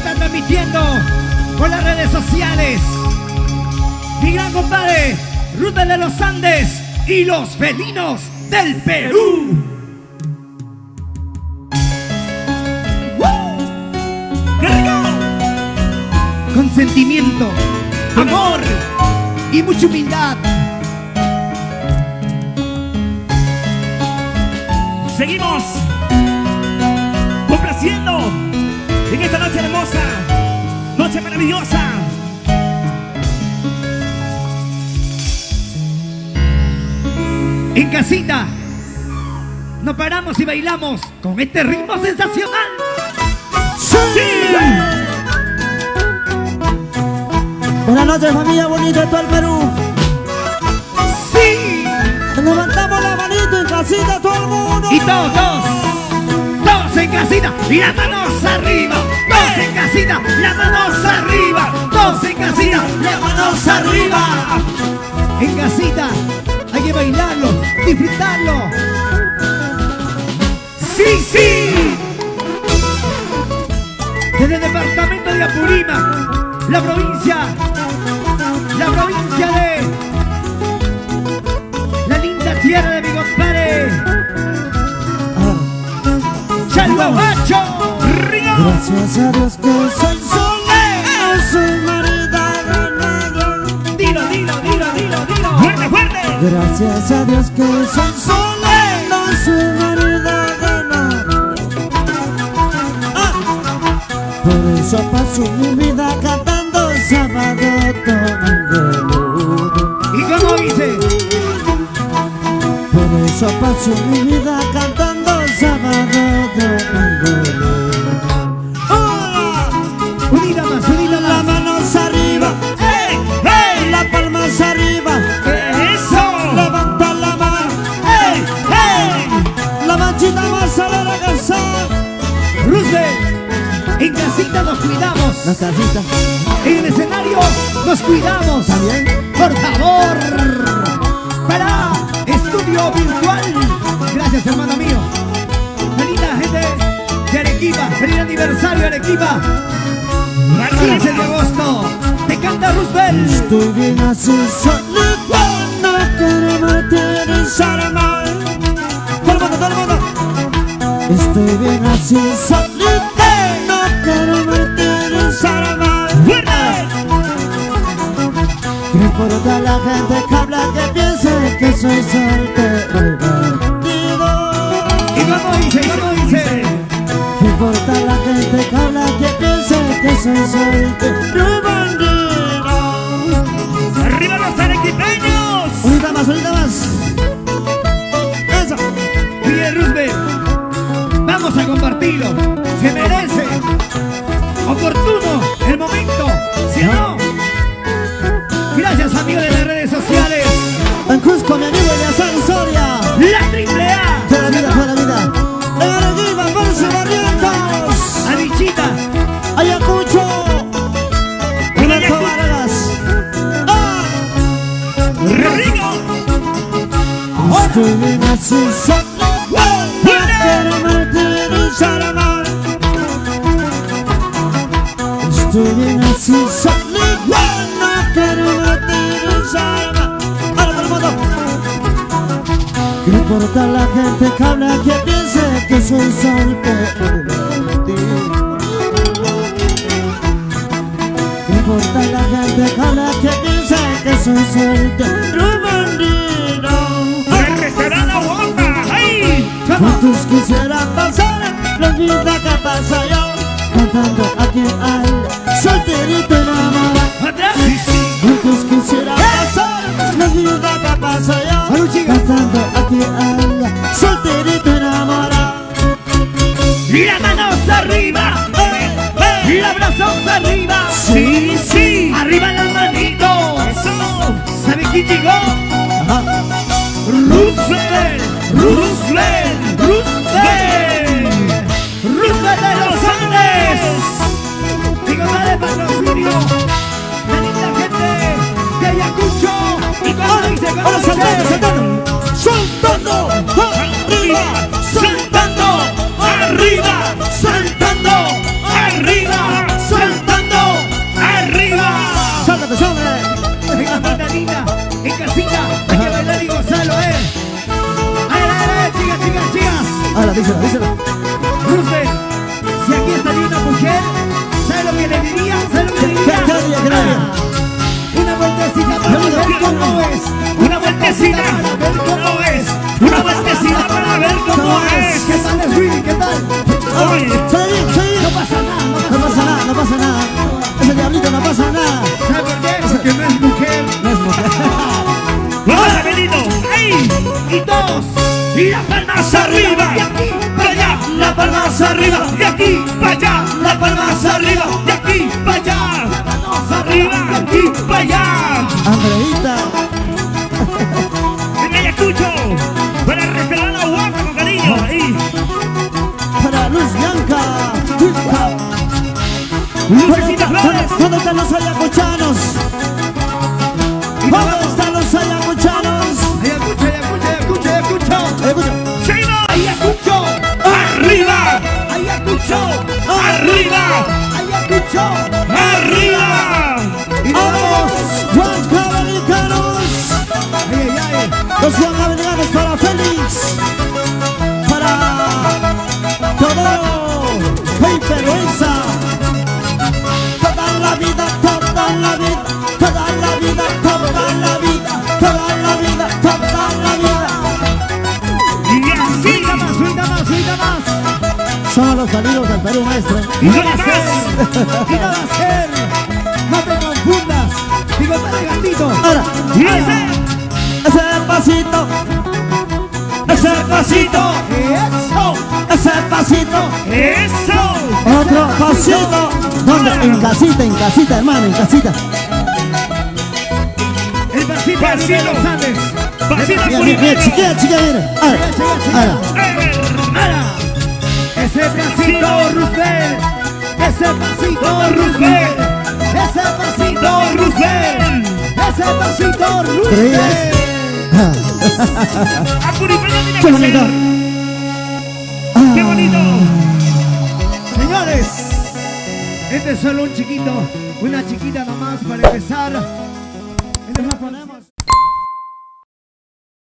está transmitiendo por las redes sociales. Mi gran compadre, Ruta de los Andes y los felinos del Perú. ¡Qué rico! Con sentimiento, amor y mucha humildad. Seguimos complaciendo en esta noche hermosa, noche maravillosa. En casita nos paramos y bailamos con este ritmo sensacional. ¡Sí! Buenas noches, familia bonita de todo el Perú. ¡Sí! Levantamos la manito en casita todo el mundo. Y todos en casita, y las manos arriba. Todos en casita, las manos arriba. Todos en casita, las manos arriba. En casita hay que bailarlo, disfrutarlo. ¡Sí, sí! Desde el departamento de Apurímac, la provincia de la linda tierra de mi compadre Chalhuahuacho. Gracias a Dios que soy solero, soy marida de nadie. Dilo. ¡Fuerte, fuerte! Gracias a Dios que soy solero, soy marida de nadie. Por eso paso mi vida cantando sábado, domingo, lunes. ¿Y cómo dice? Por eso paso mi vida cantando sábado, domingo, lunes. Unida más. Las manos arriba, ¡Ey! ¡Ey! las palmas arriba, ¡Eso! levanta la mano, ¡Ey! ¡Ey! la manchita más a la casa. Roosevelt, en casita nos cuidamos. La casita, En el escenario nos cuidamos. ¿también? Por favor. Para Estudio Virtual. Gracias, hermano mío. Feliz gente de Arequipa. Feliz aniversario, Arequipa. 15 de agosto. Te canta Roosevelt. Estoy bien así solito, no quiero martirizar más. Todo el mundo. Estoy bien así solito, no quiero martirizar más. ¡Fuerte! ¿Qué importa la gente que habla, que piense que soy soltero y bandido? ¿Y cómo dice? ¿Qué importa la gente que habla, que piense que soy soltero y bandido? ¡Arriba los arequipeños! Ahorita más. Eso. Oye, Roosevelt, vamos a compartirlo. Se merece. Oportuno el momento. ¿Sí o no? Gracias, amigos de las redes sociales. En Cusco, mi amigo Eleazar Soria. La Triple A. Toda la vida. En Arequipa, Ponce, Barrientos. Anichita. Ayacucho. Roberto Vargas. ¡Rico! Estoy bien así solo, no quiero martirizar más. Estoy bien así solo, no quiero martirizar más. Ahora todo el mundo. ¿Qué importa la gente que habla, que piense que soy soltero? ¿Qué importa la gente que habla, que piense que soy soltero? ¡El restaurante Aguanta! ¡Ay! ¿Cuántos quisieran pasar la vida que paso yo cantando aquí al solterito enamorado? Atrás. ¿Cuántos quisieran pasar la vida que paso yo cantando aquí al solterito enamorado? Y las manos arriba. Y los brazos arriba. ¡Sí! Arriba las manitos. ¡Eso! ¿Sabe quién llegó? ¡Roosevelt! Roosevelt de los Andes. Mi compadre patrocinio. La linda gente de Ayacucho. Y cuando dice, Soltando ¡Arriba! ¡Saltando! ¡Arriba! ¡Saltando! ¡Arriba! linda, en casita, hay que bailar y gozarlo, chicas. Ahora, díselo. Roosevelt, si aquí estaría una mujer, ¿sabe lo que le diría? ¿Sabe lo que le diría? ¿Qué le diría? Una vueltecita para ver cómo es. Una vueltecita para ver cómo es. Una vueltecita para ver cómo es. ¿Qué tal es, Willy? ¿Qué tal? Oye, Sí. No pasa nada, No pasa nada. Ese diablito no pasa nada. ¿Sabe por qué? Porque no es mujer. No es mujer. vamos a Benito. ¡Ey! Y dos. Y las palmas arriba, de aquí para allá, las palmas arriba, de aquí para allá, las palmas arriba, de aquí para allá, manos arriba, de aquí para allá. Andreita. En Ayacucho, para restaurar la guapa con cariño, ahí. Para Luz Bianca. Lucecita Flores. ¿Dónde están los ayacuchanos? ¿Dónde están los ayacuchanos? Ayacucho. Ayacucho. Sheila, Ayacucho. arriba, Ayacucho. arriba, Ayacucho. arriba. ¡Vamos! ¡Juan Ay. Los Juan Americanos para Félix. Para Todoro. ¡Hey, Peruenza! Toda la vida. Y así, Suelta más. Somos los salidos del Perú, maestro. y no más. Y no va a ser. No te confundas. Digo, para gatito. Ahora, Y ese pasito. pasito, Eso. eso. Otro pasito. ¿Dónde? En casita, hermano, en casita. El pasito. Pasito. de los Andes. Pasito Mira, primero. chiquilla, mira. Ahora. Ahora. Ese pasito, Roosevelt. Ese pasito, Roosevelt. Ese pasito, Roosevelt. Ese pasito, Roosevelt. A Puripeño tiene ¡Qué que bonito! ser. ¡Qué bonito! Señores, este es solo un chiquito, una chiquita nomás para empezar. Y nos la ponemos.